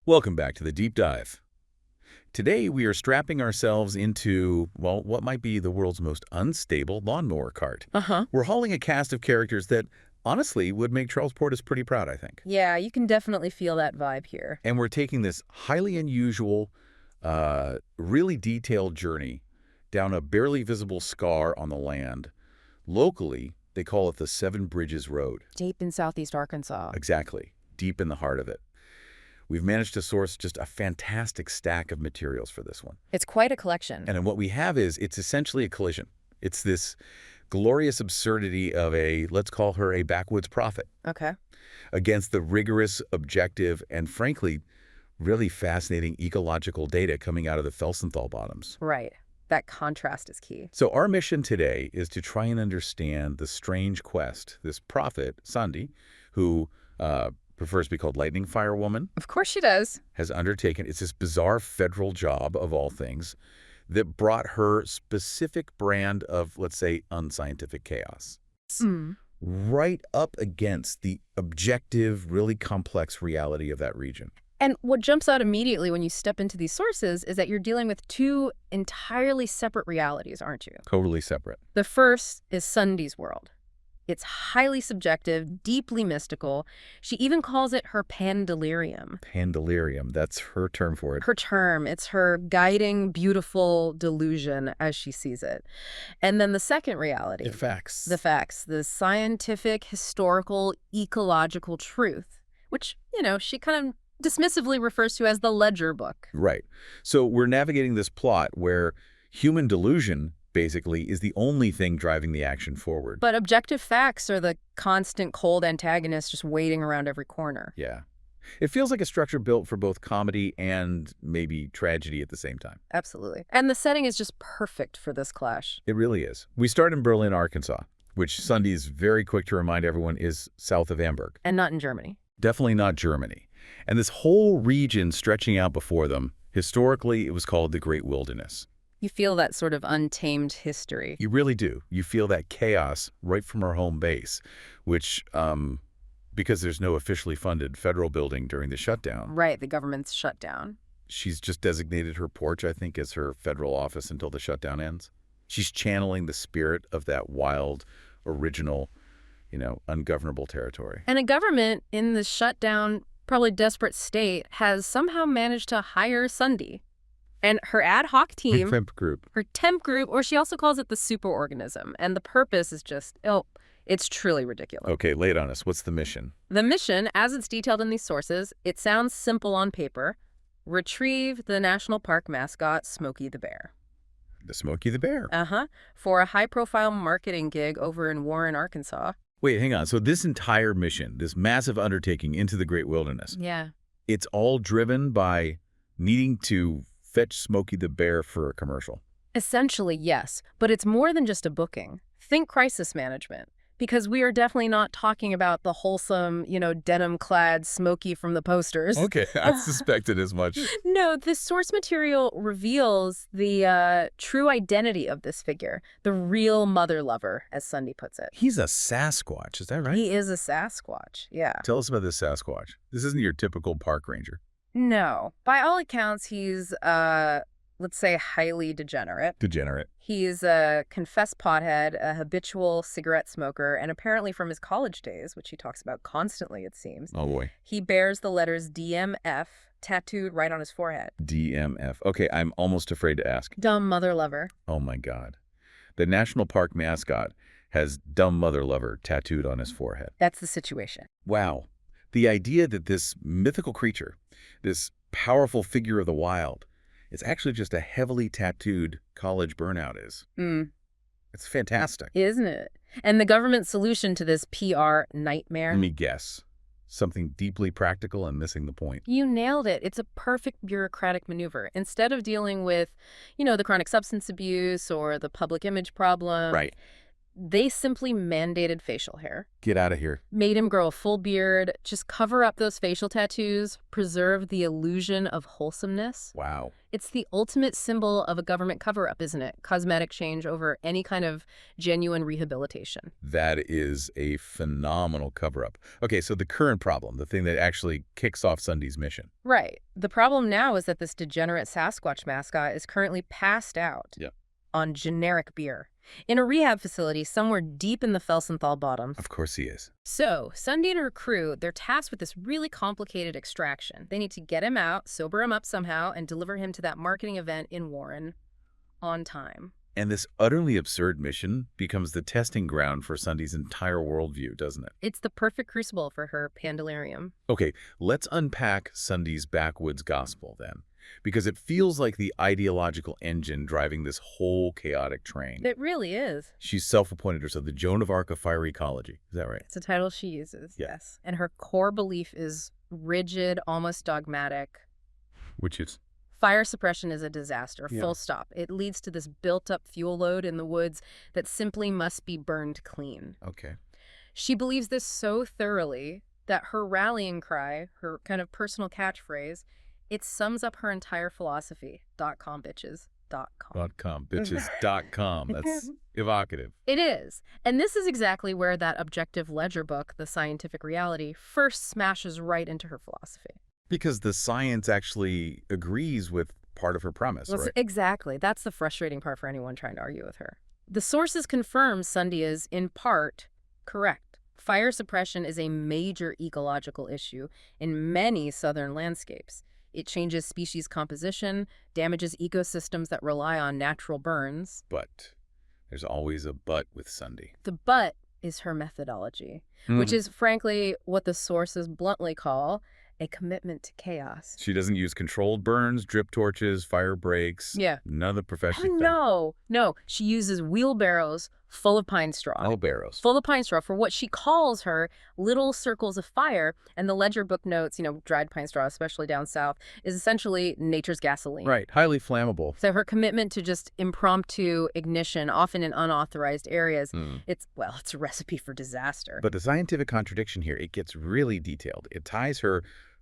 Welcome back to the Deep Dive. Today we are strapping ourselves into, well, what might be the world's most unstable lawnmower cart. We're hauling a cast of characters that, honestly, would make Charles Portis pretty proud, I think. Yeah, you can definitely feel that vibe here. And we're taking this highly unusual, really detailed journey down a barely visible scar on the land. Locally, they call it the Seven Bridges Road. Deep in southeast Arkansas. Exactly, deep in the heart of it. We've managed to source just a fantastic stack of materials for this one. It's quite a collection. And what we have is, it's essentially a collision. It's this glorious absurdity of let's call her a backwoods prophet. Okay. Against the rigorous, objective, and frankly, really fascinating ecological data coming out of the Felsenthal bottoms. Right. That contrast is key. So our mission today is to try and understand the strange quest this prophet, Sundi, who prefers to be called Lightning Fire Woman. Of course she does. Has undertaken. It's this bizarre federal job, of all things, that brought her specific brand of, let's say, unscientific chaos. Right up against the objective, really complex reality of that region. And what jumps out immediately when you step into these sources is that you're dealing with two entirely separate realities, aren't you? Totally separate. The first is Sundi's world. It's highly subjective, deeply mystical. She even calls it her pandelirium. Pandelirium, that's her term for it. Her term. It's her guiding, beautiful delusion as she sees it. And then the second reality. The facts. The facts. The scientific, historical, ecological truth, which, she kind of dismissively refers to as the ledger book. Right. So we're navigating this plot where human delusion basically is the only thing driving the action forward. But objective facts are the constant cold antagonist just waiting around every corner. Yeah. It feels like a structure built for both comedy and maybe tragedy at the same time. Absolutely. And the setting is just perfect for this clash. It really is. We start in Berlin, Arkansas, which Sundi is very quick to remind everyone is south of Hamburg. And not in Germany. Definitely not Germany. And this whole region stretching out before them, historically it was called the Great Wilderness. You feel that sort of untamed history. You really do. You feel that chaos right from her home base, which, because there's no officially funded federal building during the shutdown. Right, the government's shut down. She's just designated her porch, I think, as her federal office until the shutdown ends. She's channeling the spirit of that wild, original, ungovernable territory. And a government in the shutdown, probably desperate state has somehow managed to hire Sundi. And her ad hoc team, her temp group, or she also calls it the superorganism. And the purpose is just, it's truly ridiculous. Okay, lay it on us. What's the mission? The mission, as it's detailed in these sources, it sounds simple on paper. Retrieve the national park mascot, Smokey the Bear. The Smokey the Bear? For a high-profile marketing gig over in Warren, Arkansas. Wait, hang on. So this entire mission, this massive undertaking into the Great Wilderness, yeah, it's all driven by needing to fetch Smokey the Bear for a commercial. Essentially, yes. But it's more than just a booking. Think crisis management. Because we are definitely not talking about the wholesome, denim-clad Smokey from the posters. Okay, I suspected as much. No, this source material reveals the true identity of this figure, the real mother lover, as Sundi puts it. He's a Sasquatch, is that right? He is a Sasquatch, yeah. Tell us about this Sasquatch. This isn't your typical park ranger. No. By all accounts, he's, let's say, highly degenerate. He's a confessed pothead, a habitual cigarette smoker, and apparently from his college days, which he talks about constantly, it seems. Oh, boy. He bears the letters DMF tattooed right on his forehead. DMF. Okay, I'm almost afraid to ask. Dumb mother lover. Oh, my God. The national park mascot has dumb mother lover tattooed on his forehead. That's the situation. Wow. The idea that this mythical creature, this powerful figure of the wild, it's actually just a heavily tattooed college burnout is. It's fantastic. Isn't it? And the government solution to this PR nightmare? Let me guess. Something deeply practical and missing the point. You nailed it. It's a perfect bureaucratic maneuver. Instead of dealing with, the chronic substance abuse or the public image problem. Right. They simply mandated facial hair. Get out of here. Made him grow a full beard, just cover up those facial tattoos, preserve the illusion of wholesomeness. Wow. It's the ultimate symbol of a government cover-up, isn't it? Cosmetic change over any kind of genuine rehabilitation. That is a phenomenal cover-up. Okay, so the current problem, the thing that actually kicks off Sundi's mission. Right. The problem now is that this degenerate Sasquatch mascot is currently passed out on generic beer in a rehab facility somewhere deep in the Felsenthal bottoms. Of course he is. So, Sundi and her crew, they're tasked with this really complicated extraction. They need to get him out, sober him up somehow, and deliver him to that marketing event in Warren on time. And this utterly absurd mission becomes the testing ground for Sundi's entire worldview, doesn't it? It's the perfect crucible for her pandelirium. Okay, let's unpack Sundi's backwoods gospel then, because it feels like the ideological engine driving this whole chaotic train. It really is. She's self-appointed herself the Joan of Arc of fire ecology. Is that right? It's a title she uses, Yeah. yes. And her core belief is rigid, almost dogmatic. Which is? Fire suppression is a disaster, Yeah. full stop. It leads to this built-up fuel load in the woods that simply must be burned clean. Okay. She believes this so thoroughly that her rallying cry, her kind of personal catchphrase, it sums up her entire philosophy. .com, bitches. .com. Bitches.com. That's evocative. It is. And this is exactly where that objective ledger book, The Scientific Reality, first smashes right into her philosophy. Because the science actually agrees with part of her premise, right? Exactly. That's the frustrating part for anyone trying to argue with her. The sources confirm Sundi is, in part, correct. Fire suppression is a major ecological issue in many southern landscapes. It changes species composition, damages ecosystems that rely on natural burns. But there's always a but with Sundi. The but is her methodology, which is, frankly, what the sources bluntly call a commitment to chaos. She doesn't use controlled burns, drip torches, fire breaks. Yeah. None of the professional No. She uses wheelbarrows full of pine straw. Wheelbarrows. Full of pine straw for what she calls her little circles of fire. And the ledger book notes, dried pine straw, especially down south, is essentially nature's gasoline. Right. Highly flammable. So her commitment to just impromptu ignition, often in unauthorized areas, it's a recipe for disaster. But the scientific contradiction here, it gets really detailed. It ties her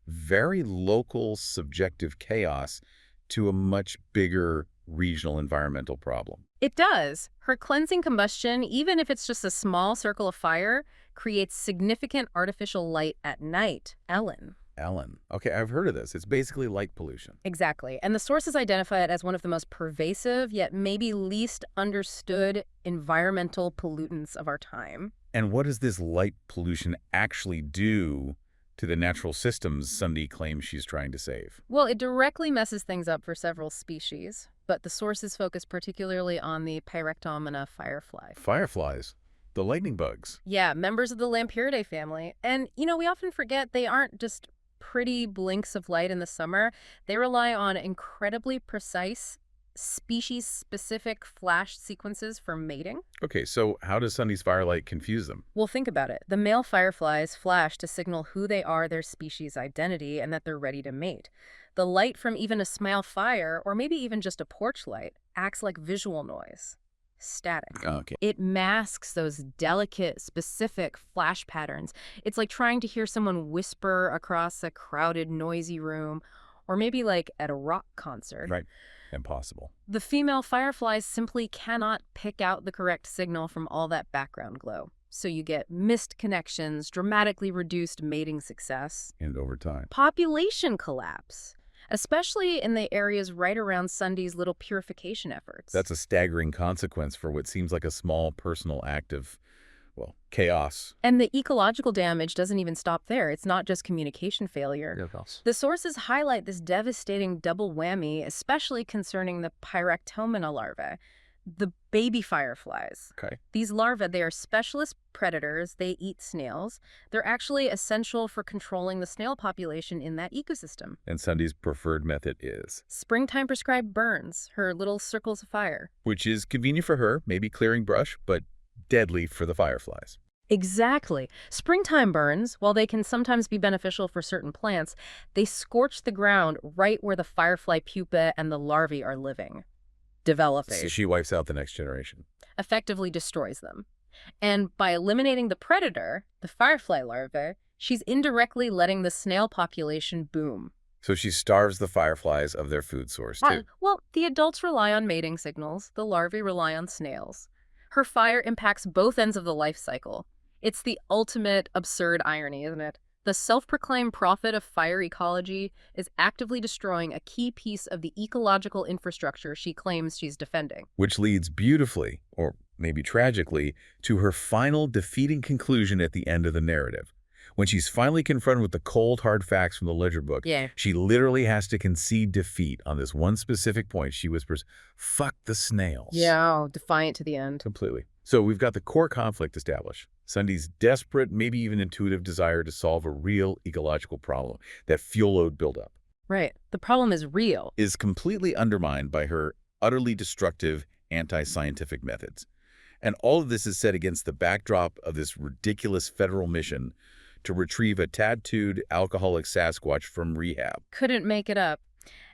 very local subjective chaos to a much bigger regional environmental problem. It does. Her cleansing combustion, even if it's just a small circle of fire, creates significant artificial light at night. Ellen. Okay, I've heard of this. It's basically light pollution. Exactly. And the sources identify it as one of the most pervasive, yet maybe least understood environmental pollutants of our time. And what does this light pollution actually do to the natural systems Sundi claims she's trying to save? Well, it directly messes things up for several species, but the sources focus particularly on the Pyromaniac firefly. Fireflies? The lightning bugs? Yeah, members of the Lampyridae family. And, we often forget they aren't just pretty blinks of light in the summer. They rely on incredibly precise, species-specific flash sequences for mating. Okay, so how does Sundi's firelight confuse them? Well, think about it. The male fireflies flash to signal who they are, their species identity, and that they're ready to mate. The light from even a small fire, or maybe even just a porch light, acts like visual noise. Static. Okay. It masks those delicate, specific flash patterns. It's like trying to hear someone whisper across a crowded, noisy room, or maybe like at a rock concert. Right. Impossible. The female fireflies simply cannot pick out the correct signal from all that background glow. So you get missed connections, dramatically reduced mating success, And over time. population collapse, especially in the areas right around Sundi's little purification efforts. That's a staggering consequence for what seems like a small personal act of, chaos. And the ecological damage doesn't even stop there. It's not just communication failure. The sources highlight this devastating double whammy, especially concerning the Pyromaniac larvae, the baby fireflies. Okay. These larvae, they are specialist predators. They eat snails. They're actually essential for controlling the snail population in that ecosystem. And Sundi's preferred method is? Springtime prescribed burns, her little circles of fire. Which is convenient for her, maybe clearing brush, but deadly for the fireflies. Exactly. Springtime burns, while they can sometimes be beneficial for certain plants, they scorch the ground right where the firefly pupa and the larvae are living, developing. So she wipes out the next generation. Effectively destroys them. And by eliminating the predator, the firefly larvae, she's indirectly letting the snail population boom. So she starves the fireflies of their food source, too. Well, the adults rely on mating signals. The larvae rely on snails. Her fire impacts both ends of the life cycle. It's the ultimate absurd irony, isn't it? The self-proclaimed prophet of fire ecology is actively destroying a key piece of the ecological infrastructure she claims she's defending. Which leads beautifully, or maybe tragically, to her final defeating conclusion at the end of the narrative. When she's finally confronted with the cold, hard facts from the ledger book, she literally has to concede defeat on this one specific point. She whispers, "Fuck the snails." Yeah, defiant to the end. Completely. So we've got the core conflict established. Sundi's desperate, maybe even intuitive desire to solve a real ecological problem, that fuel load buildup. Right. The problem is real. Is completely undermined by her utterly destructive anti-scientific methods. And all of this is set against the backdrop of this ridiculous federal mission to retrieve a tattooed alcoholic Sasquatch from rehab. Couldn't make it up.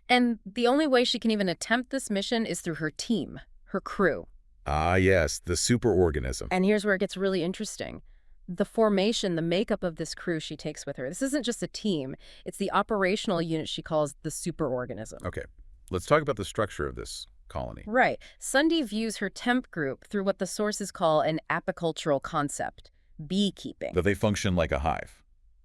And the only way she can even attempt this mission is through her team, her crew. Ah, yes, the superorganism. And here's where it gets really interesting. The formation, the makeup of this crew she takes with her. This isn't just a team. It's the operational unit she calls the superorganism. Okay, let's talk about the structure of this colony. Right. Sundi views her temp group through what the sources call an apicultural concept, beekeeping. That they function like a hive.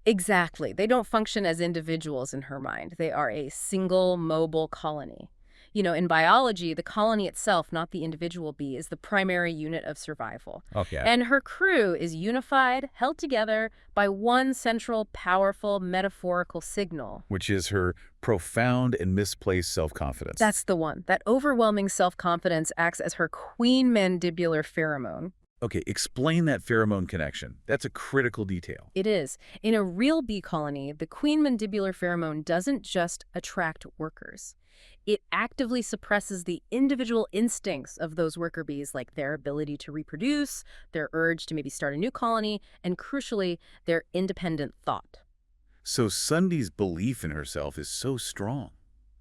Exactly. They don't function as individuals in her mind. They are a single mobile colony. You know, in biology, the colony itself, not the individual bee, is the primary unit of survival. Okay. And her crew is unified, held together by one central, powerful, metaphorical signal. Which is her profound and misplaced self-confidence. That's the one. That overwhelming self-confidence acts as her queen mandibular pheromone. Okay, explain that pheromone connection. That's a critical detail. It is. In a real bee colony, the queen mandibular pheromone doesn't just attract workers. It actively suppresses the individual instincts of those worker bees, like their ability to reproduce, their urge to maybe start a new colony, and crucially, their independent thought. So Sundi's belief in herself is so strong.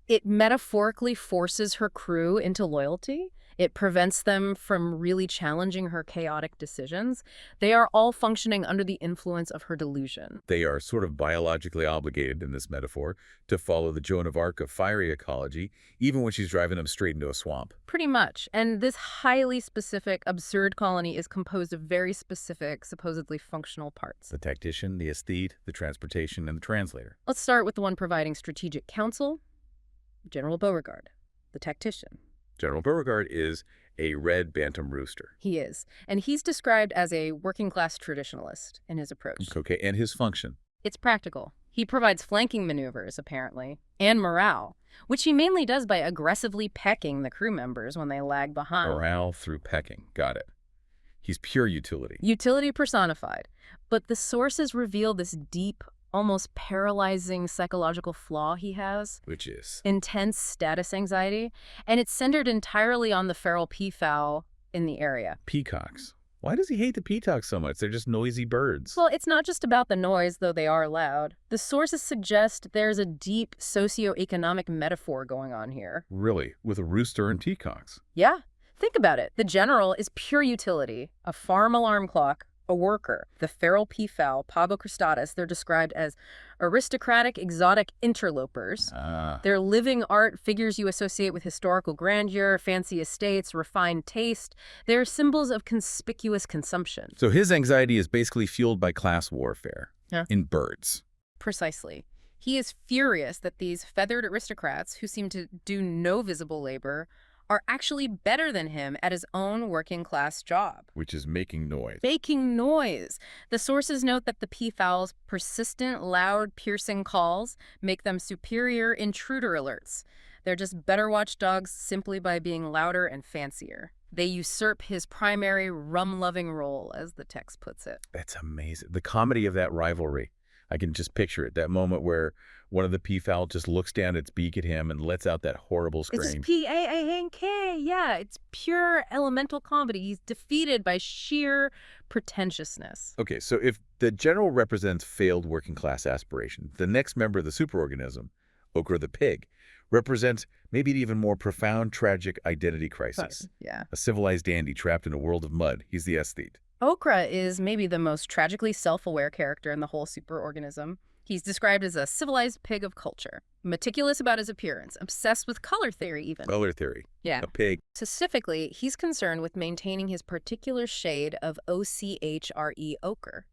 It metaphorically forces her crew into loyalty. It prevents them from really challenging her chaotic decisions. They are all functioning under the influence of her delusion. They are sort of biologically obligated, in this metaphor, to follow the Joan of Arc of fiery ecology, even when she's driving them straight into a swamp. Pretty much. And this highly specific, absurd colony is composed of very specific, supposedly functional parts. The tactician, the aesthete, the transportation, and the translator. Let's start with the one providing strategic counsel, General Beauregard, the tactician. General Beauregard is a red bantam rooster. He is. And he's described as a working-class traditionalist in his approach. Okay, and his function? It's practical. He provides flanking maneuvers, apparently, and morale, which he mainly does by aggressively pecking the crew members when they lag behind. Morale through pecking. Got it. He's pure utility. Utility personified. But the sources reveal this deep, almost paralyzing psychological flaw he has. Which is? Intense status anxiety. And it's centered entirely on the feral peafowl in the area. Peacocks. Why does he hate the peacocks so much? They're just noisy birds. Well, it's not just about the noise, though they are loud. The sources suggest there's a deep socioeconomic metaphor going on here. Really? With a rooster and peacocks? Yeah. Think about it. The general is pure utility, a farm alarm clock, a worker. The feral peafowl, Pavo cristatus, they're described as aristocratic, exotic interlopers. They're living art, figures you associate with historical grandeur, fancy estates, refined taste. They're symbols of conspicuous consumption. So his anxiety is basically fueled by class warfare in birds. Precisely. He is furious that these feathered aristocrats, who seem to do no visible labor, are actually better than him at his own working-class job. Which is making noise. Making noise. The sources note that the peafowl's persistent, loud, piercing calls make them superior intruder alerts. They're just better watchdogs simply by being louder and fancier. They usurp his primary rum-loving role, as the text puts it. That's amazing. The comedy of that rivalry. I can just picture it. That moment where one of the peafowl just looks down its beak at him and lets out that horrible scream. It's just P-A-A-N-K. Yeah, it's pure elemental comedy. He's defeated by sheer pretentiousness. Okay, so if the general represents failed working-class aspiration, the next member of the superorganism, Okra the pig, represents maybe an even more profound, tragic identity crisis. Yeah. A civilized dandy trapped in a world of mud. He's the aesthete. Okra is maybe the most tragically self-aware character in the whole superorganism. He's described as a civilized pig of culture, meticulous about his appearance, obsessed with color theory even. Color theory. Yeah. A pig. Specifically, he's concerned with maintaining his particular shade of ochre ochre,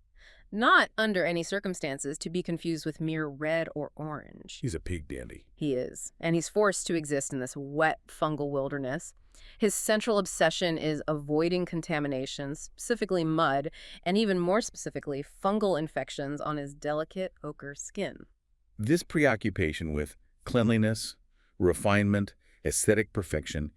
not under any circumstances to be confused with mere red or orange. He's a pig dandy. He is, and he's forced to exist in this wet fungal wilderness. His central obsession is avoiding contamination, specifically mud, and even more specifically, fungal infections on his delicate ochre skin. This preoccupation with cleanliness, refinement, aesthetic perfection,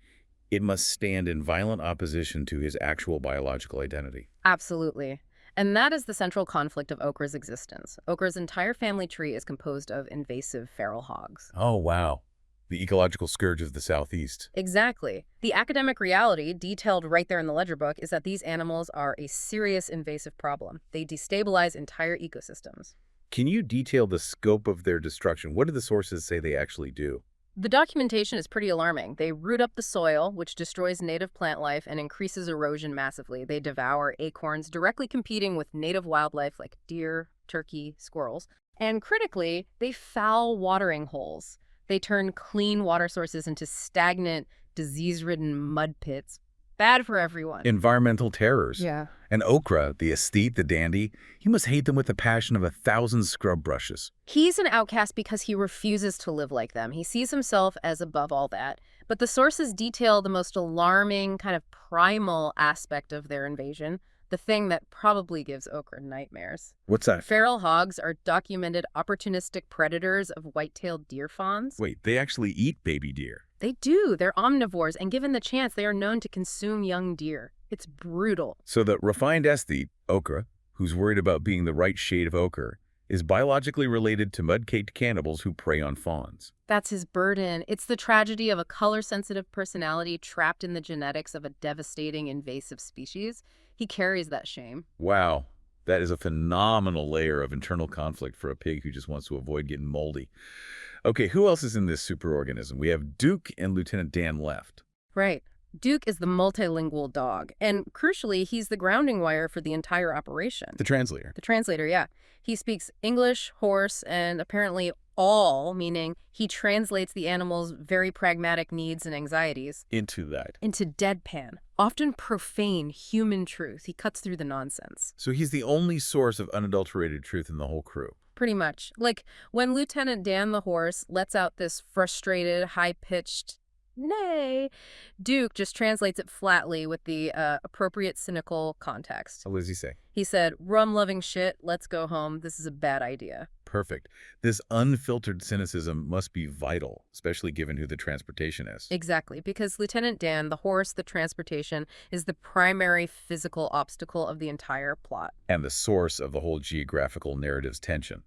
it must stand in violent opposition to his actual biological identity. Absolutely. And that is the central conflict of ochre's existence. Ochre's entire family tree is composed of invasive feral hogs. Oh, wow. The ecological scourge of the Southeast. Exactly. The academic reality, detailed right there in the ledger book, is that these animals are a serious invasive problem. They destabilize entire ecosystems. Can you detail the scope of their destruction? What do the sources say they actually do? The documentation is pretty alarming. They root up the soil, which destroys native plant life and increases erosion massively. They devour acorns, directly competing with native wildlife like deer, turkey, squirrels. And critically, they foul watering holes. They turn clean water sources into stagnant, disease-ridden mud pits. Bad for everyone. Environmental terrors. Yeah. And Okra, the aesthete, the dandy, he must hate them with the passion of 1,000 scrub brushes. He's an outcast because he refuses to live like them. He sees himself as above all that. But the sources detail the most alarming, kind of primal aspect of their invasion, the thing that probably gives Okra nightmares. What's that? Feral hogs are documented opportunistic predators of white-tailed deer fawns. Wait, they actually eat baby deer. They do. They're omnivores, and given the chance, they are known to consume young deer. It's brutal. So the refined aesthete, Okra, who's worried about being the right shade of ochre, is biologically related to mud-caked cannibals who prey on fawns. That's his burden. It's the tragedy of a color-sensitive personality trapped in the genetics of a devastating invasive species. He carries that shame. Wow, that is a phenomenal layer of internal conflict for a pig who just wants to avoid getting moldy. Okay, who else is in this superorganism? We have Duke and Lieutenant Dan left. Right. Duke is the multilingual dog, and crucially, he's the grounding wire for the entire operation. The translator. The translator, yeah. He speaks English, Horse, and apparently all, meaning he translates the animal's very pragmatic needs and anxieties Into deadpan, often profane human truth. He cuts through the nonsense. So he's the only source of unadulterated truth in the whole crew. Pretty much. Like when Lieutenant Dan the horse lets out this frustrated, high-pitched nay, Duke just translates it flatly with the appropriate cynical context. What does he say? He said, rum-loving shit, let's go home. This is a bad idea. Perfect. This unfiltered cynicism must be vital, especially given who the transportation is. Exactly, because Lieutenant Dan, the horse, the transportation, is the primary physical obstacle of the entire plot. And the source of the whole geographical narrative's tension.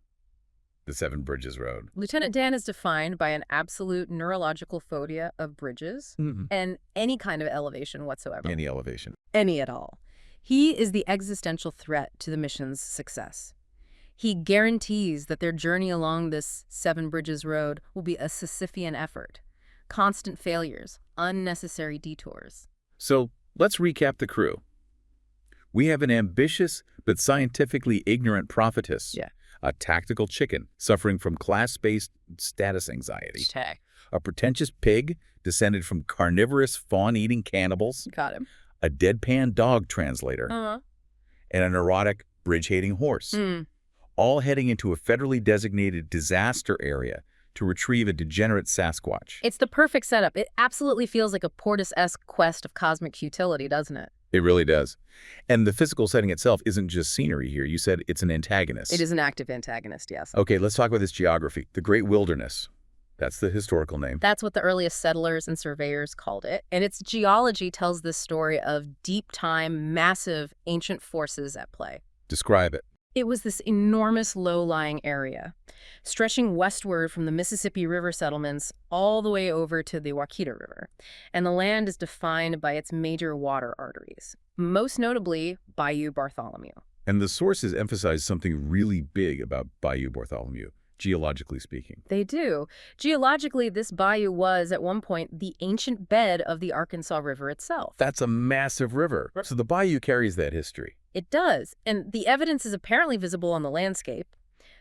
The Seven Bridges Road. Lieutenant Dan is defined by an absolute neurological phobia of bridges and any kind of elevation whatsoever. Any elevation. Any at all. He is the existential threat to the mission's success. He guarantees that their journey along this Seven Bridges Road will be a Sisyphean effort. Constant failures, unnecessary detours. So let's recap the crew. We have an ambitious but scientifically ignorant prophetess. Yeah. A tactical chicken suffering from class-based status anxiety. A pretentious pig descended from carnivorous fawn-eating cannibals. Got him. A deadpan dog translator. And a neurotic bridge-hating horse. All heading into a federally designated disaster area to retrieve a degenerate Sasquatch. It's the perfect setup. It absolutely feels like a Portis-esque quest of cosmic futility, doesn't it? It really does. And the physical setting itself isn't just scenery here. You said it's an antagonist. It is an active antagonist, yes. Okay, let's talk about this geography. The Great Wilderness. That's the historical name. That's what the earliest settlers and surveyors called it. And its geology tells this story of deep time, massive, ancient forces at play. Describe it. It was this enormous low-lying area, stretching westward from the Mississippi River settlements all the way over to the Waukita River. And the land is defined by its major water arteries, most notably Bayou Bartholomew. And the sources emphasize something really big about Bayou Bartholomew, geologically speaking. They do. Geologically, this bayou was, at one point, the ancient bed of the Arkansas River itself. That's a massive river. So the bayou carries that history. It does, and the evidence is apparently visible on the landscape.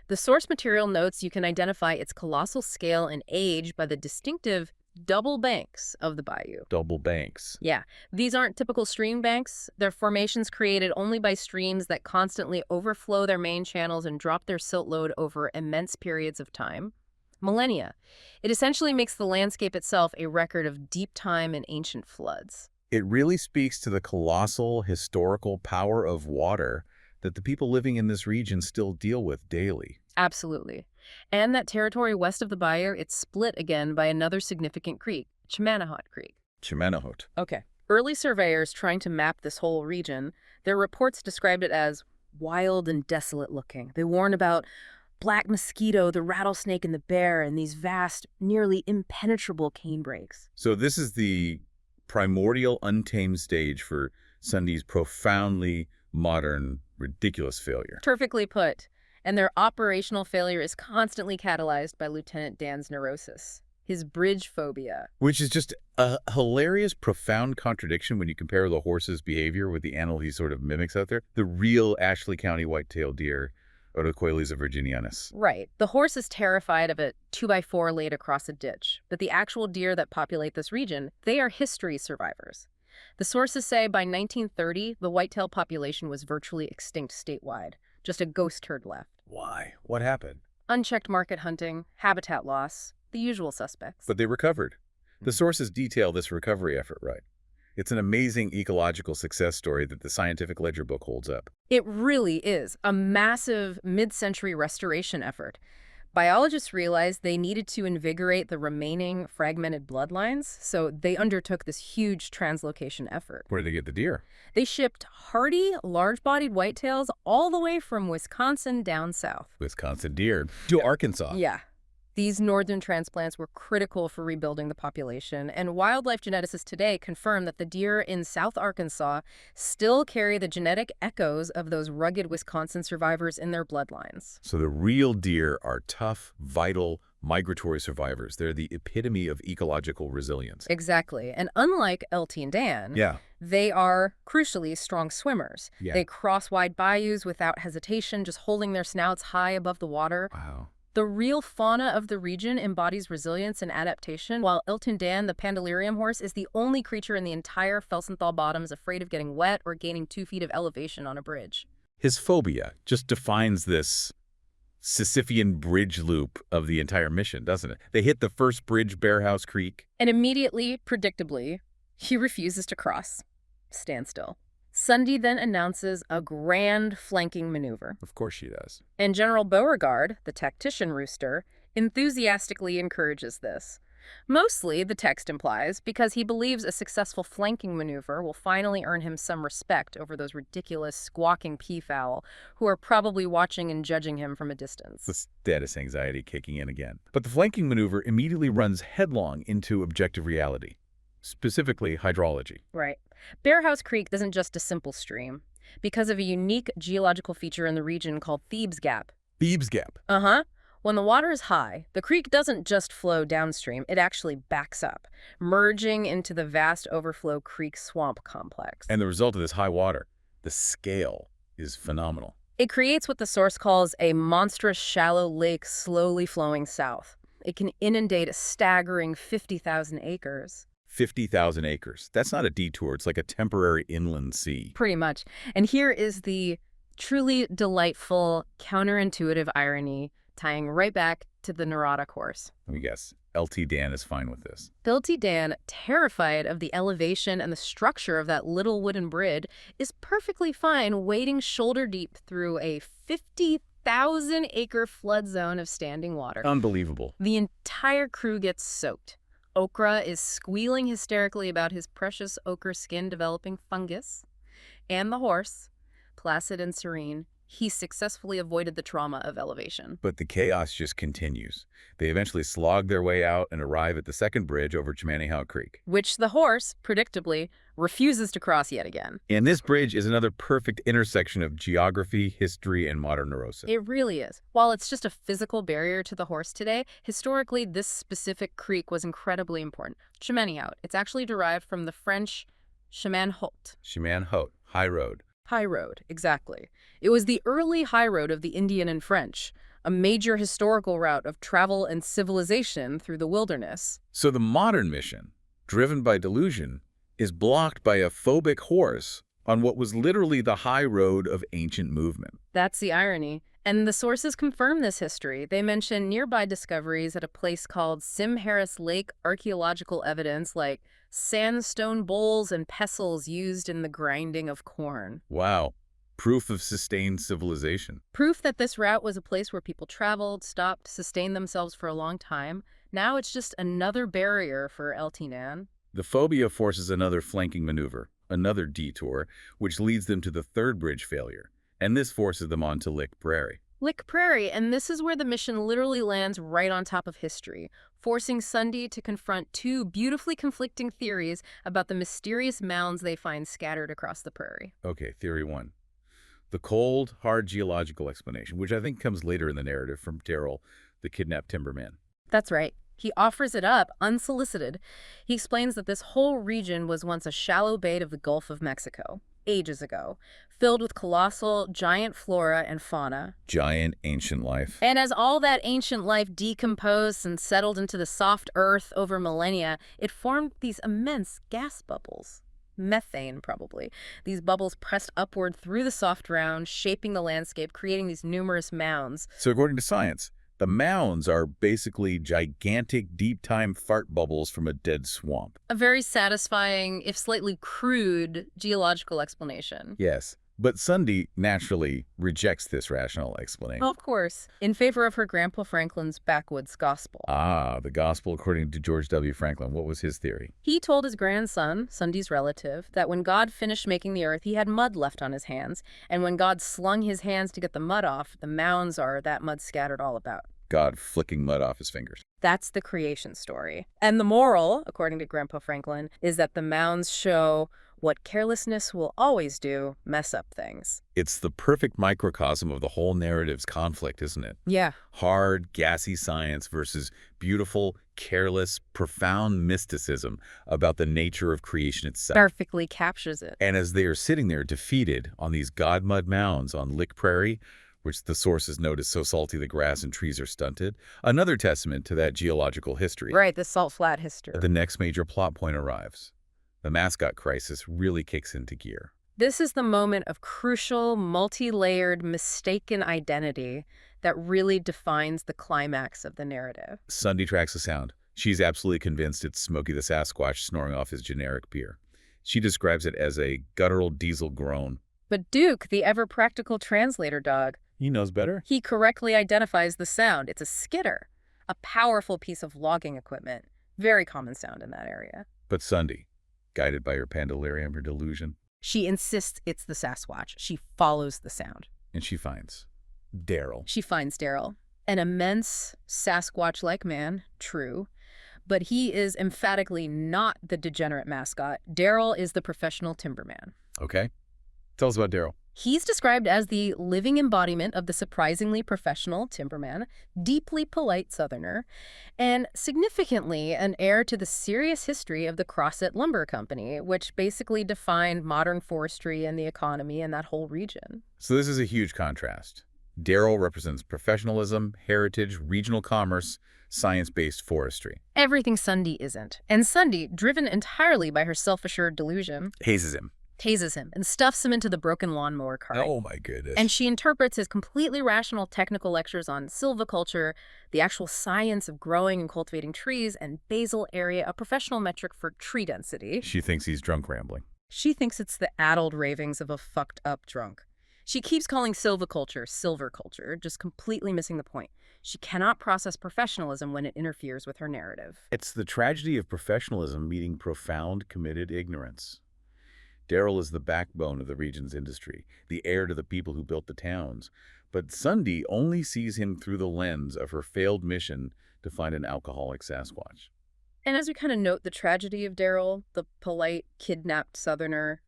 The source material notes you can identify its colossal scale and age by the distinctive double banks of the bayou. Double banks. Yeah, these aren't typical stream banks. They're formations created only by streams that constantly overflow their main channels and drop their silt load over immense periods of time. Millennia. It essentially makes the landscape itself a record of deep time and ancient floods. It really speaks to the colossal historical power of water that the people living in this region still deal with daily. Absolutely. And that territory west of the bayou, it's split again by another significant creek, Chimanahat Creek. Chimanahat. Okay. Early surveyors trying to map this whole region, their reports described it as wild and desolate looking. They warn about black mosquito, the rattlesnake, and the bear, and these vast, nearly impenetrable canebrakes. So this is the primordial untamed stage for Sundi's profoundly modern, ridiculous failure. Perfectly put. And their operational failure is constantly catalyzed by Lieutenant Dan's neurosis, his bridge phobia. Which is just a hilarious, profound contradiction when you compare the horse's behavior with the animal he sort of mimics out there. The real Ashley County white-tailed deer, Otocoiles virginianus. Right. The horse is terrified of a 2x4 laid across a ditch, but the actual deer that populate this region, they are history survivors. The sources say by 1930, the whitetail population was virtually extinct statewide. Just a ghost herd left. Why? What happened? Unchecked market hunting, habitat loss, the usual suspects. But they recovered. The sources detail this recovery effort, right? It's an amazing ecological success story that the Scientific Ledger book holds up. It really is a massive mid-century restoration effort. Biologists realized they needed to invigorate the remaining fragmented bloodlines, so they undertook this huge translocation effort. Where did they get the deer? They shipped hardy, large-bodied whitetails all the way from Wisconsin down south. Wisconsin deer to Arkansas. Yeah. These northern transplants were critical for rebuilding the population, and wildlife geneticists today confirm that the deer in South Arkansas still carry the genetic echoes of those rugged Wisconsin survivors in their bloodlines. So the real deer are tough, vital, migratory survivors. They're the epitome of ecological resilience. Exactly. And unlike LT and Dan, they are, crucially, strong swimmers. They cross wide bayous without hesitation, just holding their snouts high above the water. Wow. The real fauna of the region embodies resilience and adaptation, while Elton Dan, the pandelirium horse, is the only creature in the entire Felsenthal Bottoms afraid of getting wet or gaining 2 feet of elevation on a bridge. His phobia just defines this Sisyphean bridge loop of the entire mission, doesn't it? They hit the first bridge, Bear House Creek. And immediately, predictably, he refuses to cross. Stand still. Sundi then announces a grand flanking maneuver. Of course she does. And General Beauregard, the tactician rooster, enthusiastically encourages this. Mostly, the text implies, because he believes a successful flanking maneuver will finally earn him some respect over those ridiculous squawking peafowl who are probably watching and judging him from a distance. The status anxiety kicking in again. But the flanking maneuver immediately runs headlong into objective reality, specifically hydrology. Right. Bear House Creek isn't just a simple stream. Because of a unique geological feature in the region called Thebes Gap. Thebes Gap? Uh-huh. When the water is high, the creek doesn't just flow downstream, it actually backs up, merging into the vast overflow creek swamp complex. And the result of this high water, the scale, is phenomenal. It creates what the source calls a monstrous shallow lake slowly flowing south. It can inundate a staggering 50,000 acres. 50,000 acres. That's not a detour. It's like a temporary inland sea. Pretty much. And here is the truly delightful, counterintuitive irony tying right back to the neurotic horse. Let me guess. LT Dan is fine with this. LT Dan, terrified of the elevation and the structure of that little wooden bridge, is perfectly fine wading shoulder deep through a 50,000-acre flood zone of standing water. Unbelievable. The entire crew gets soaked. Okra is squealing hysterically about his precious ochre skin developing fungus. And the horse, placid and serene, he successfully avoided the trauma of elevation. But the chaos just continues. They eventually slog their way out and arrive at the second bridge over Chimanahat Creek, which the horse, predictably, refuses to cross yet again. And this bridge is another perfect intersection of geography, history, and modern neurosis. It really is. While it's just a physical barrier to the horse today, historically, this specific creek was incredibly important. Chimanahat, it's actually derived from the French chemin haut. Chemin haut, high road. High road, exactly. It was the early high road of the Indian and French, a major historical route of travel and civilization through the wilderness. So the modern mission, driven by delusion, is blocked by a phobic horse on what was literally the high road of ancient movement. That's the irony. And the sources confirm this history. They mention nearby discoveries at a place called Simharris Lake, archaeological evidence like sandstone bowls and pestles used in the grinding of corn. Wow. Proof of sustained civilization. Proof that this route was a place where people traveled, stopped, sustained themselves for a long time. Now it's just another barrier for El Tinan. The phobia forces another flanking maneuver, another detour, which leads them to the third bridge failure. And this forces them on to Lick Prairie. Lick Prairie, and this is where the mission literally lands right on top of history, forcing Sundi to confront two beautifully conflicting theories about the mysterious mounds they find scattered across the prairie. Okay, theory one. The cold, hard geological explanation, which I think comes later in the narrative from Darrell, the kidnapped timberman. That's right. He offers it up, unsolicited. He explains that this whole region was once a shallow bay of the Gulf of Mexico, ages ago, filled with colossal, giant flora and fauna. Giant ancient life. And as all that ancient life decomposed and settled into the soft earth over millennia, it formed these immense gas bubbles. Methane, probably. These bubbles pressed upward through the soft ground, shaping the landscape, creating these numerous mounds. So according to science, the mounds are basically gigantic, deep-time fart bubbles from a dead swamp. A very satisfying, if slightly crude, geological explanation. Yes, but Sundi naturally rejects this rational explanation. Of course, in favor of her Grandpa Franklin's backwoods gospel. Ah, the gospel according to George W. Franklin. What was his theory? He told his grandson, Sundi's relative, that when God finished making the earth, he had mud left on his hands, and when God slung his hands to get the mud off, the mounds are that mud scattered all about. God flicking mud off his fingers. That's the creation story. And the moral, according to Grandpa Franklin, is that the mounds show what carelessness will always do, mess up things. It's the perfect microcosm of the whole narrative's conflict, isn't it? Yeah. Hard, gassy science versus beautiful, careless, profound mysticism about the nature of creation itself. Perfectly captures it. And as they are sitting there defeated on these godmud mounds on Lick Prairie, which the sources note is so salty the grass and trees are stunted, another testament to that geological history. Right, the salt flat history. The next major plot point arrives. The mascot crisis really kicks into gear. This is the moment of crucial, multi-layered, mistaken identity that really defines the climax of the narrative. Sundi tracks the sound. She's absolutely convinced it's Smokey the Sasquatch snoring off his generic beer. She describes it as a guttural diesel groan. But Duke, the ever-practical translator dog, he knows better. He correctly identifies the sound. It's a skidder, a powerful piece of logging equipment. Very common sound in that area. But Sundi, guided by her pandelirium, her delusion. She insists it's the Sasquatch. She follows the sound. And she finds Darrell. She finds Darrell, an immense Sasquatch-like man, true, but he is emphatically not the degenerate mascot. Darrell is the professional timberman. Okay. Tell us about Darrell. He's described as the living embodiment of the surprisingly professional timberman, deeply polite Southerner, and significantly an heir to the serious history of the Crusade Lumber Company, which basically defined modern forestry and the economy in that whole region. So this is a huge contrast. Darrell represents professionalism, heritage, regional commerce, science-based forestry. Everything Sundi isn't. And Sundi, driven entirely by her self-assured delusion, tases him and stuffs him into the broken lawnmower cart. Oh my goodness. And she interprets his completely rational technical lectures on silviculture, the actual science of growing and cultivating trees, and basal area, a professional metric for tree density. She thinks he's drunk rambling. She thinks it's the addled ravings of a fucked up drunk. She keeps calling silviculture silver culture, just completely missing the point. She cannot process professionalism when it interferes with her narrative. It's the tragedy of professionalism meeting profound, committed ignorance. Darrell is the backbone of the region's industry, the heir to the people who built the towns. But Sundi only sees him through the lens of her failed mission to find an alcoholic Sasquatch. And as we kind of note the tragedy of Darrell, the polite, kidnapped Southerner,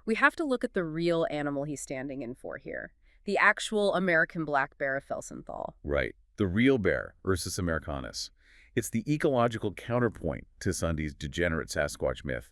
we have to look at the real animal he's standing in for here. The actual American black bear of Felsenthal. Right. The real bear, Ursus americanus. It's the ecological counterpoint to Sundi's degenerate Sasquatch myth.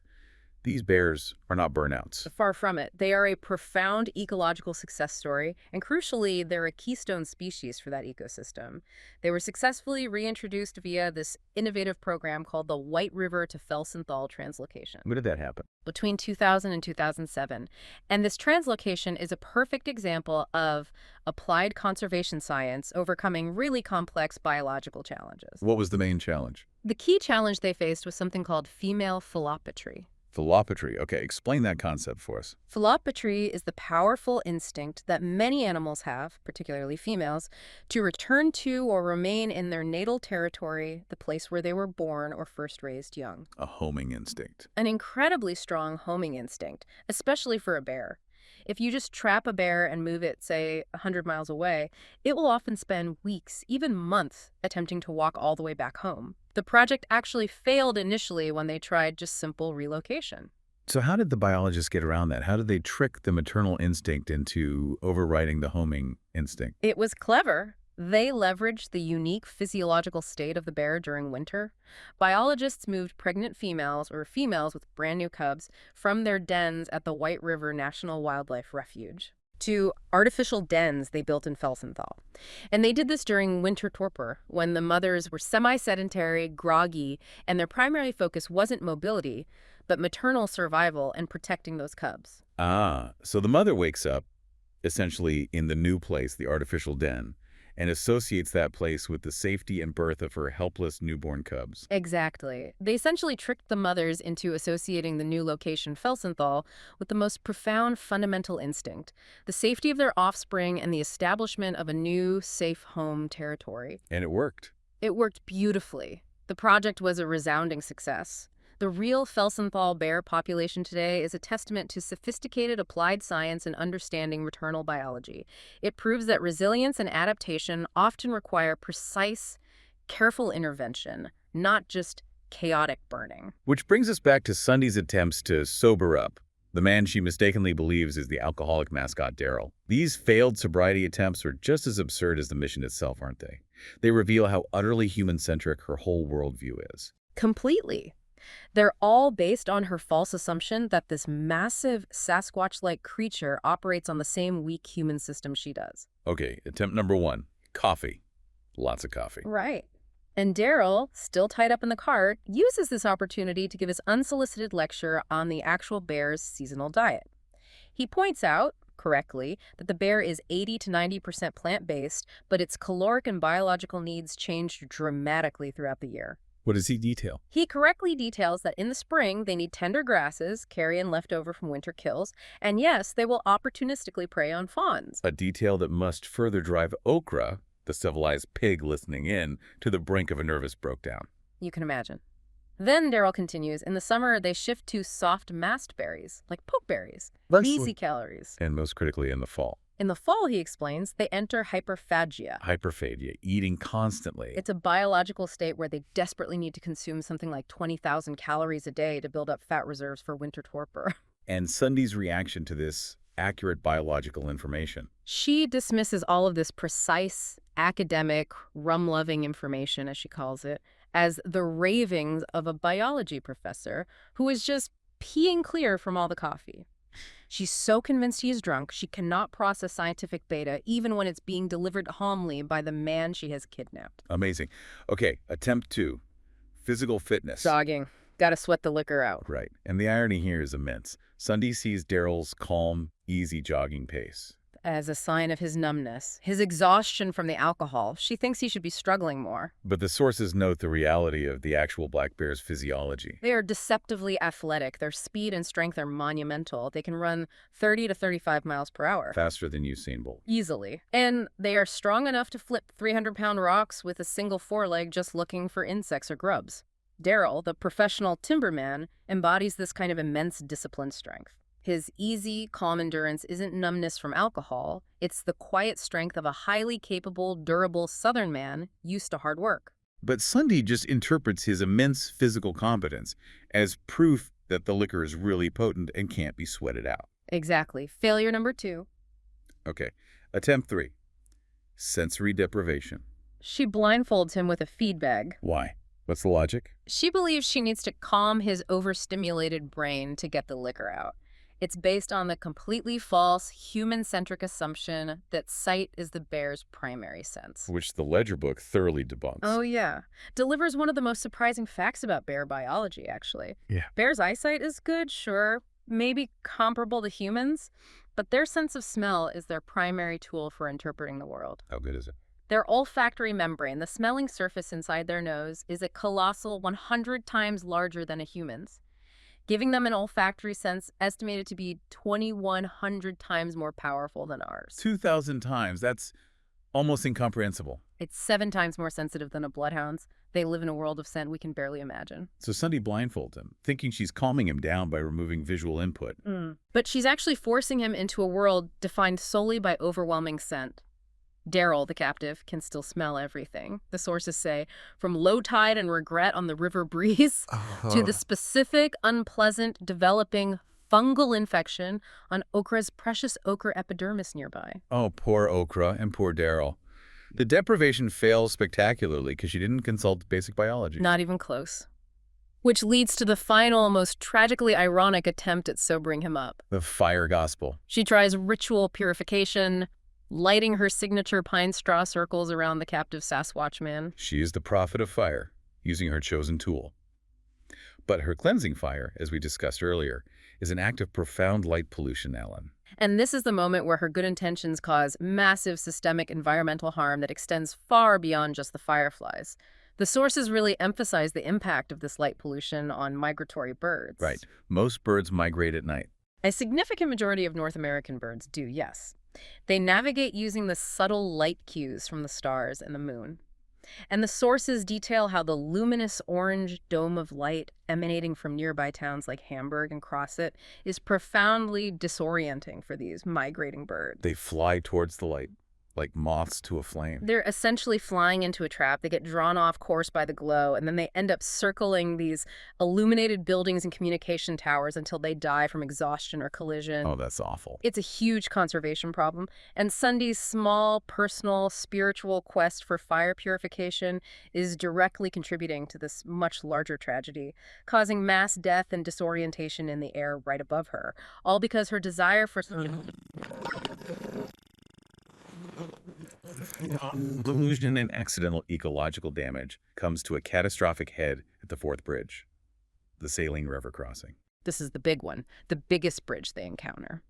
These bears are not burnouts. Far from it. They are a profound ecological success story, and crucially, they're a keystone species for that ecosystem. They were successfully reintroduced via this innovative program called the White River to Felsenthal translocation. When did that happen? Between 2000 and 2007. And this translocation is a perfect example of applied conservation science overcoming really complex biological challenges. What was the main challenge? The key challenge they faced was something called female philopatry. Philopatry. Okay, explain that concept for us. Philopatry is the powerful instinct that many animals have, particularly females, to return to or remain in their natal territory, the place where they were born or first raised young. A homing instinct. An incredibly strong homing instinct, especially for a bear. If you just trap a bear and move it, say, 100 miles away, it will often spend weeks, even months, attempting to walk all the way back home. The project actually failed initially when they tried just simple relocation. So how did the biologists get around that? How did they trick the maternal instinct into overriding the homing instinct? It was clever. They leveraged the unique physiological state of the bear during winter. Biologists moved pregnant females, or females with brand new cubs, from their dens at the White River National Wildlife Refuge to artificial dens they built in Felsenthal. And they did this during winter torpor, when the mothers were semi-sedentary, groggy, and their primary focus wasn't mobility, but maternal survival and protecting those cubs. Ah, so the mother wakes up, essentially in the new place, the artificial den, and associates that place with the safety and birth of her helpless newborn cubs. Exactly. They essentially tricked the mothers into associating the new location, Felsenthal, with the most profound fundamental instinct, the safety of their offspring and the establishment of a new, safe home territory. And it worked. It worked beautifully. The project was a resounding success. The real Felsenthal bear population today is a testament to sophisticated applied science and understanding maternal biology. It proves that resilience and adaptation often require precise, careful intervention, not just chaotic burning. Which brings us back to Sundi's attempts to sober up the man she mistakenly believes is the alcoholic mascot Daryl. These failed sobriety attempts are just as absurd as the mission itself, aren't they? They reveal how utterly human-centric her whole worldview is. Completely. They're all based on her false assumption that this massive Sasquatch-like creature operates on the same weak human system she does. Okay, attempt number 1. Coffee. Lots of coffee. Right. And Daryl, still tied up in the cart, uses this opportunity to give his unsolicited lecture on the actual bear's seasonal diet. He points out, correctly, that the bear is 80 to 90% plant-based, but its caloric and biological needs change dramatically throughout the year. What does he detail? He correctly details that in the spring, they need tender grasses, carrion left over from winter kills, and yes, they will opportunistically prey on fawns. A detail that must further drive Okra, the civilized pig listening in, to the brink of a nervous breakdown. You can imagine. Then, Daryl continues, in the summer, they shift to soft mast berries, like pokeberries, easy calories. And most critically, in the fall. In the fall, he explains, they enter hyperphagia. Hyperphagia, eating constantly. It's a biological state where they desperately need to consume something like 20,000 calories a day to build up fat reserves for winter torpor. And Sundi's reaction to this accurate biological information. She dismisses all of this precise, academic, rum-loving information, as she calls it, as the ravings of a biology professor who is just peeing clear from all the coffee. She's so convinced he is drunk, she cannot process scientific data, even when it's being delivered calmly by the man she has kidnapped. Amazing. Okay, attempt 2. Physical fitness. Jogging. Gotta sweat the liquor out. Right. And the irony here is immense. Sundi sees Daryl's calm, easy jogging pace as a sign of his numbness, his exhaustion from the alcohol. She thinks he should be struggling more. But the sources note the reality of the actual black bear's physiology. They are deceptively athletic. Their speed and strength are monumental. They can run 30 to 35 miles per hour. Faster than Usain Bolt. Easily. And they are strong enough to flip 300-pound rocks with a single foreleg just looking for insects or grubs. Daryl, the professional timberman, embodies this kind of immense disciplined strength. His easy, calm endurance isn't numbness from alcohol. It's the quiet strength of a highly capable, durable Southern man used to hard work. But Sundi just interprets his immense physical competence as proof that the liquor is really potent and can't be sweated out. Exactly. Failure number 2. Okay. Attempt 3. Sensory deprivation. She blindfolds him with a feed bag. Why? What's the logic? She believes she needs to calm his overstimulated brain to get the liquor out. It's based on the completely false, human-centric assumption that sight is the bear's primary sense. Which the ledger book thoroughly debunks. Oh, yeah. Delivers one of the most surprising facts about bear biology, actually. Yeah. Bears' eyesight is good, sure, maybe comparable to humans, but their sense of smell is their primary tool for interpreting the world. How good is it? Their olfactory membrane, the smelling surface inside their nose, is a colossal 100 times larger than a human's, giving them an olfactory sense estimated to be 2,100 times more powerful than ours. 2,000 times. That's almost incomprehensible. It's 7 times more sensitive than a bloodhound's. They live in a world of scent we can barely imagine. So Sundi blindfolds him, thinking she's calming him down by removing visual input. But she's actually forcing him into a world defined solely by overwhelming scent. Daryl, the captive, can still smell everything. The sources say, from low tide and regret on the river breeze to the specific, unpleasant, developing fungal infection on Okra's precious ochre epidermis nearby. Oh, poor Okra and poor Daryl. The deprivation fails spectacularly because she didn't consult basic biology. Not even close. Which leads to the final, most tragically ironic attempt at sobering him up. The fire gospel. She tries ritual purification, lighting her signature pine straw circles around the captive Sasquatch man. She is the prophet of fire, using her chosen tool. But her cleansing fire, as we discussed earlier, is an act of profound light pollution, Ellen. And this is the moment where her good intentions cause massive systemic environmental harm that extends far beyond just the fireflies. The sources really emphasize the impact of this light pollution on migratory birds. Right. Most birds migrate at night. A significant majority of North American birds do, yes. They navigate using the subtle light cues from the stars and the moon. And the sources detail how the luminous orange dome of light emanating from nearby towns like Hamburg and Crosset is profoundly disorienting for these migrating birds. They fly towards the light, like moths to a flame. They're essentially flying into a trap. They get drawn off course by the glow, and then they end up circling these illuminated buildings and communication towers until they die from exhaustion or collision. Oh, that's awful. It's a huge conservation problem, and Sundi's small, personal, spiritual quest for fire purification is directly contributing to this much larger tragedy, causing mass death and disorientation in the air right above her, all because her desire for Illusion and accidental ecological damage comes to a catastrophic head at the fourth bridge, the Saline River crossing. This is the big one, the biggest bridge they encounter.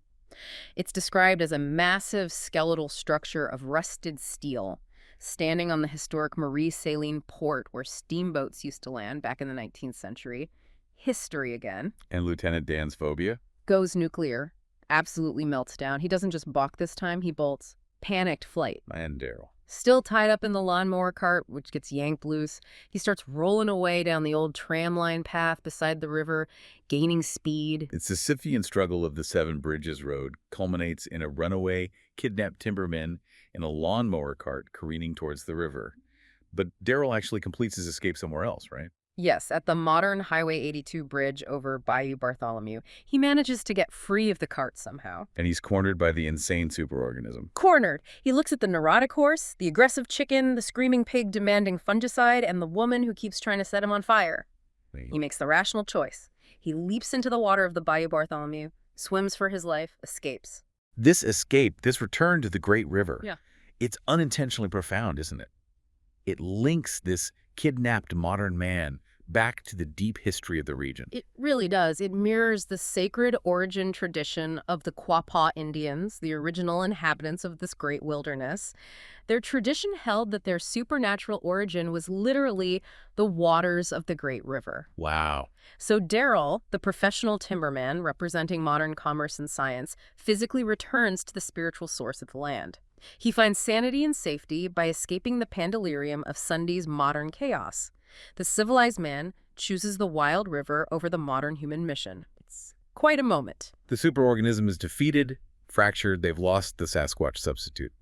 It's described as a massive skeletal structure of rusted steel, standing on the historic Marie Saline port where steamboats used to land back in the 19th century. History again. And Lieutenant Dan's phobia? Goes nuclear. Absolutely melts down. He doesn't just balk this time, he bolts. Panicked flight. And Daryl. Still tied up in the lawnmower cart, which gets yanked loose, he starts rolling away down the old tramline path beside the river, gaining speed. The Sisyphean struggle of the Seven Bridges Road culminates in a runaway, kidnapped timberman in a lawnmower cart careening towards the river. But Daryl actually completes his escape somewhere else, right? Yes, at the modern Highway 82 bridge over Bayou Bartholomew, he manages to get free of the cart somehow. And he's cornered by the insane superorganism. Cornered! He looks at the neurotic horse, the aggressive chicken, the screaming pig demanding fungicide, and the woman who keeps trying to set him on fire. He makes the rational choice. He leaps into the water of the Bayou Bartholomew, swims for his life, escapes. This escape, this return to the great river, Yeah. It's unintentionally profound, isn't it? It links this kidnapped modern man back to the deep history of the region. It really does. It mirrors the sacred origin tradition of the Quapaw Indians, the original inhabitants of this great wilderness. Their tradition held that their supernatural origin was literally the waters of the great river. Wow. So Daryl, the professional timberman representing modern commerce and science, physically returns to the spiritual source of the land. He finds sanity and safety by escaping the pandelirium of Sundi's modern chaos. The civilized man chooses the wild river over the modern human mission. It's quite a moment. The superorganism is defeated, fractured, they've lost the Sasquatch substitute.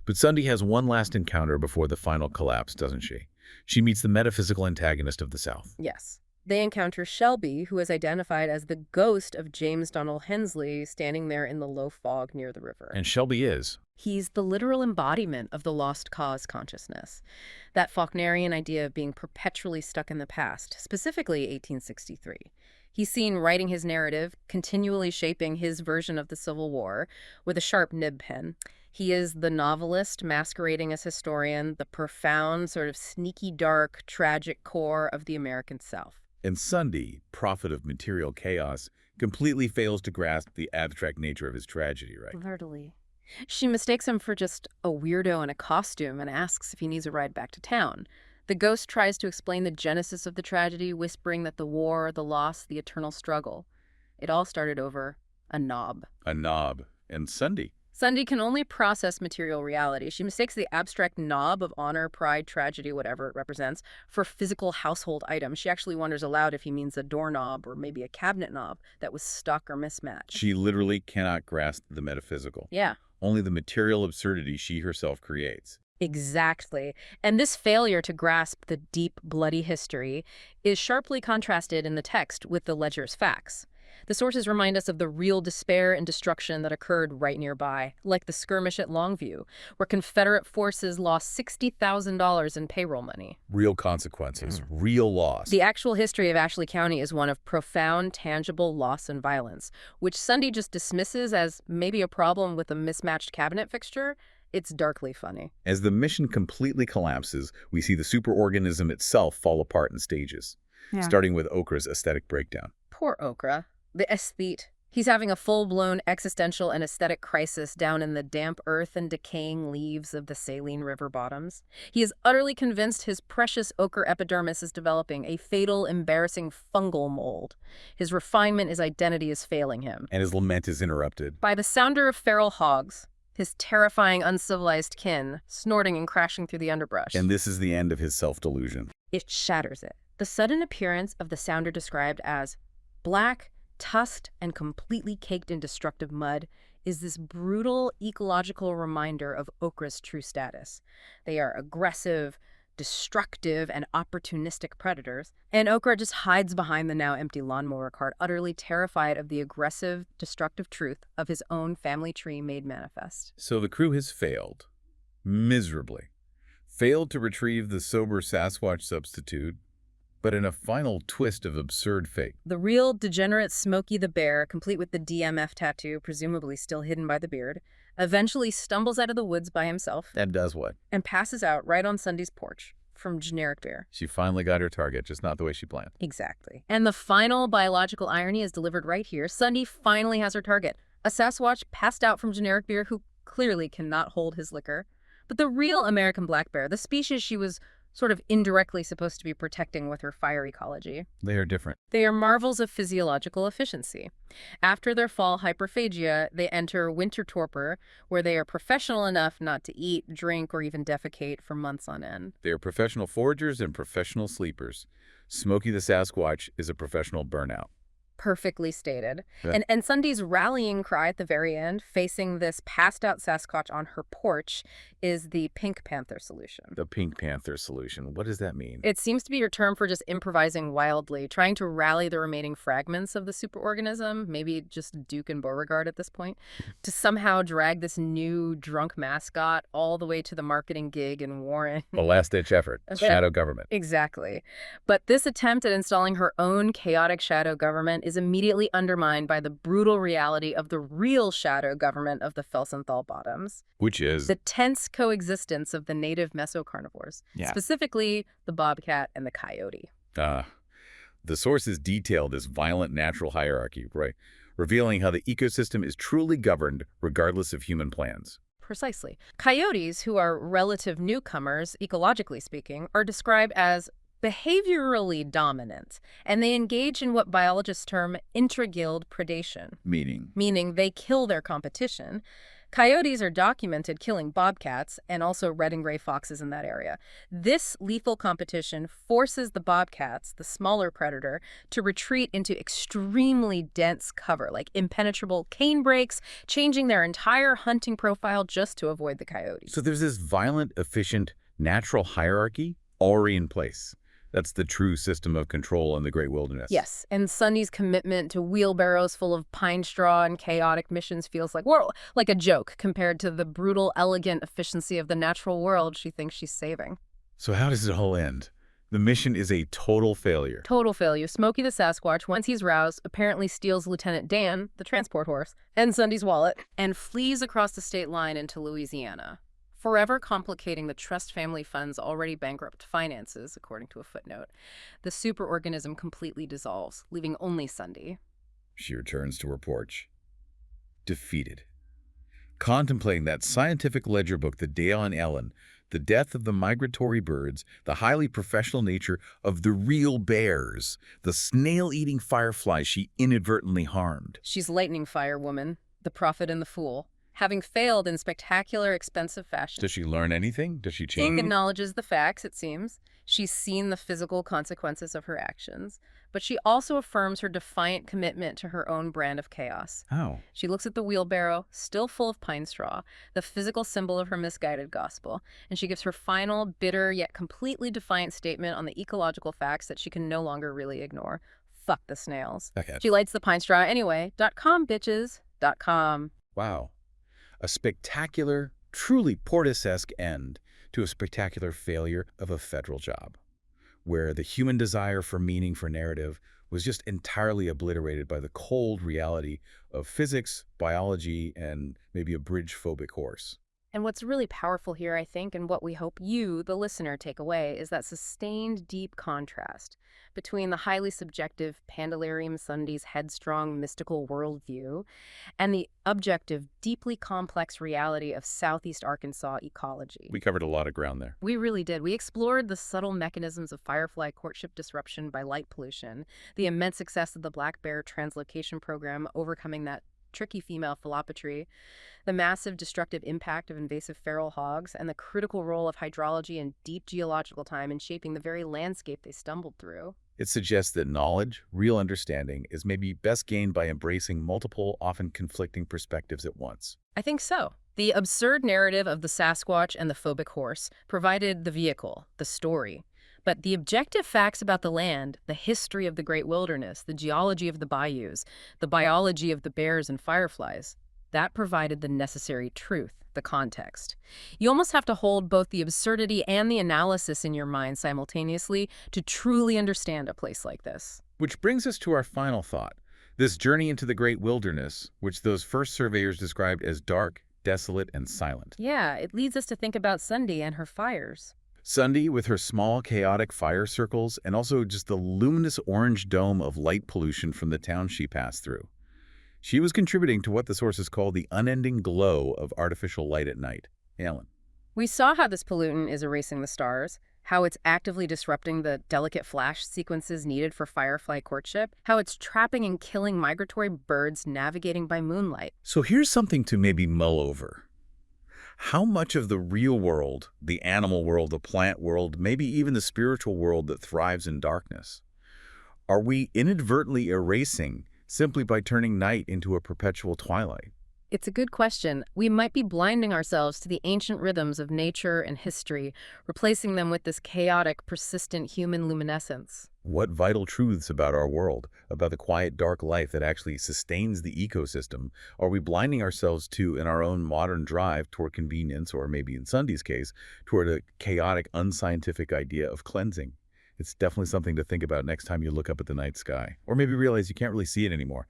But Sundi has one last encounter before the final collapse, doesn't she? She meets the metaphysical antagonist of the South. Yes. They encounter Shelby, who is identified as the ghost of James Donald Hensley standing there in the low fog near the river. And Shelby is? He's the literal embodiment of the lost cause consciousness, that Faulknerian idea of being perpetually stuck in the past, specifically 1863. He's seen writing his narrative, continually shaping his version of the Civil War with a sharp nib pen. He is the novelist masquerading as historian, the profound, sort of sneaky, dark, tragic core of the American South. And Sundi, prophet of material chaos, completely fails to grasp the abstract nature of his tragedy, right? Literally. She mistakes him for just a weirdo in a costume and asks if he needs a ride back to town. The ghost tries to explain the genesis of the tragedy, whispering that the war, the loss, the eternal struggle. It all started over a knob. A knob. And Sundi? Sundi can only process material reality. She mistakes the abstract knob of honor, pride, tragedy, whatever it represents, for physical household items. She actually wonders aloud if he means a doorknob or maybe a cabinet knob that was stuck or mismatched. She literally cannot grasp the metaphysical. Yeah. Only the material absurdity she herself creates. Exactly. And this failure to grasp the deep, bloody history is sharply contrasted in the text with the ledger's facts. The sources remind us of the real despair and destruction that occurred right nearby, like the skirmish at Longview, where Confederate forces lost $60,000 in payroll money. Real consequences, real loss. The actual history of Ashley County is one of profound, tangible loss and violence, which Sundi just dismisses as maybe a problem with a mismatched cabinet fixture. It's darkly funny. As the mission completely collapses, we see the superorganism itself fall apart in stages, starting with Okra's aesthetic breakdown. Poor Okra. The aesthete. He's having a full-blown existential and aesthetic crisis down in the damp earth and decaying leaves of the saline river bottoms. He is utterly convinced his precious ochre epidermis is developing a fatal, embarrassing fungal mold. His refinement, his identity is failing him. And his lament is interrupted by the sounder of feral hogs, his terrifying, uncivilized kin, snorting and crashing through the underbrush. And this is the end of his self-delusion. It shatters it. The sudden appearance of the sounder described as black, tusked, and completely caked in destructive mud is this brutal ecological reminder of Okra's true status. They are aggressive, destructive, and opportunistic predators, and Okra just hides behind the now empty lawnmower cart, utterly terrified of the aggressive, destructive truth of his own family tree made manifest. So the crew has failed, miserably. Failed to retrieve the sober Sasquatch substitute, but in a final twist of absurd fate. The real degenerate Smokey the Bear, complete with the DMF tattoo, presumably still hidden by the beard, eventually stumbles out of the woods by himself. And does what? And passes out right on Sundi's porch from generic bear. She finally got her target, just not the way she planned. Exactly. And the final biological irony is delivered right here. Sundi finally has her target. A Sasquatch passed out from generic bear who clearly cannot hold his liquor. But the real American black bear, the species she was sort of indirectly supposed to be protecting with her fire ecology. They are different. They are marvels of physiological efficiency. After their fall hyperphagia, they enter winter torpor, where they are professional enough not to eat, drink, or even defecate for months on end. They are professional foragers and professional sleepers. Smokey the Sasquatch is a professional burnout. Perfectly stated. Yeah. And Sundi's rallying cry at the very end, facing this passed-out Sasquatch on her porch, is the Pink Panther solution. The Pink Panther solution. What does that mean? It seems to be your term for just improvising wildly, trying to rally the remaining fragments of the superorganism, maybe just Duke and Beauregard at this point, to somehow drag this new drunk mascot all the way to the marketing gig in Warren. A last-ditch effort. Shadow government. Exactly. But this attempt at installing her own chaotic shadow government is immediately undermined by the brutal reality of the real shadow government of the Felsenthal Bottoms. Which is? The tense coexistence of the native mesocarnivores, specifically the bobcat and the coyote. The sources detail this violent natural hierarchy, right? Revealing how the ecosystem is truly governed regardless of human plans. Precisely. Coyotes, who are relative newcomers, ecologically speaking, are described as behaviorally dominant, and they engage in what biologists term intra-guild predation. Meaning they kill their competition. Coyotes are documented killing bobcats and also red and gray foxes in that area. This lethal competition forces the bobcats, the smaller predator, to retreat into extremely dense cover, like impenetrable cane brakes, changing their entire hunting profile just to avoid the coyotes. So there's this violent, efficient, natural hierarchy already in place. That's the true system of control in the great wilderness. Yes, and Sundi's commitment to wheelbarrows full of pine straw and chaotic missions feels like, well, like a joke compared to the brutal, elegant efficiency of the natural world she thinks she's saving. So how does it all end? The mission is a total failure. Total failure. Smokey the Sasquatch, once he's roused, apparently steals Lieutenant Dan, the transport horse, and Sundi's wallet, and flees across the state line into Louisiana, forever complicating the trust family fund's already bankrupt finances, according to a footnote. The superorganism completely dissolves, leaving only Sundi. She returns to her porch, defeated, contemplating that scientific ledger book, the Dale and Ellen, the death of the migratory birds, the highly professional nature of the real bears, the snail-eating fireflies she inadvertently harmed. She's lightning fire woman, the prophet and the fool. Having failed in spectacular, expensive fashion. Does she learn anything? Does she change? She acknowledges the facts, it seems. She's seen the physical consequences of her actions. But she also affirms her defiant commitment to her own brand of chaos. How? She looks at the wheelbarrow, still full of pine straw, the physical symbol of her misguided gospel, and she gives her final, bitter, yet completely defiant statement on the ecological facts that she can no longer really ignore. Fuck the snails. Okay. She lights the pine straw anyway. .com, bitches. .com. Wow. A spectacular, truly Portis-esque end to a spectacular failure of a federal job, where the human desire for meaning for narrative was just entirely obliterated by the cold reality of physics, biology, and maybe a bridge-phobic horse. And what's really powerful here, I think, and what we hope you, the listener, take away is that sustained, deep contrast between the highly subjective pandelirium Sundi's headstrong, mystical worldview and the objective, deeply complex reality of Southeast Arkansas ecology. We covered a lot of ground there. We really did. We explored the subtle mechanisms of firefly courtship disruption by light pollution, the immense success of the black bear translocation program overcoming that tricky female philopatry, the massive destructive impact of invasive feral hogs, and the critical role of hydrology and deep geological time in shaping the very landscape they stumbled through. It suggests that knowledge, real understanding, is maybe best gained by embracing multiple, often conflicting perspectives at once. I think so. The absurd narrative of the Sasquatch and the phobic horse provided the vehicle, the story. But the objective facts about the land, the history of the great wilderness, the geology of the bayous, the biology of the bears and fireflies, that provided the necessary truth, the context. You almost have to hold both the absurdity and the analysis in your mind simultaneously to truly understand a place like this. Which brings us to our final thought. This journey into the great wilderness, which those first surveyors described as dark, desolate, and silent. Yeah, it leads us to think about Sundi and her fires. Sundi, with her small, chaotic fire circles, and also just the luminous orange dome of light pollution from the town she passed through. She was contributing to what the sources call the unending glow of artificial light at night. Alan. We saw how this pollutant is erasing the stars, how it's actively disrupting the delicate flash sequences needed for firefly courtship, how it's trapping and killing migratory birds navigating by moonlight. So here's something to maybe mull over. How much of the real world, the animal world, the plant world, maybe even the spiritual world that thrives in darkness, are we inadvertently erasing simply by turning night into a perpetual twilight? It's a good question. We might be blinding ourselves to the ancient rhythms of nature and history, replacing them with this chaotic, persistent human luminescence. What vital truths about our world, about the quiet, dark life that actually sustains the ecosystem, are we blinding ourselves to in our own modern drive toward convenience, or maybe in Sundi's case, toward a chaotic, unscientific idea of cleansing? It's definitely something to think about next time you look up at the night sky, or maybe realize you can't really see it anymore.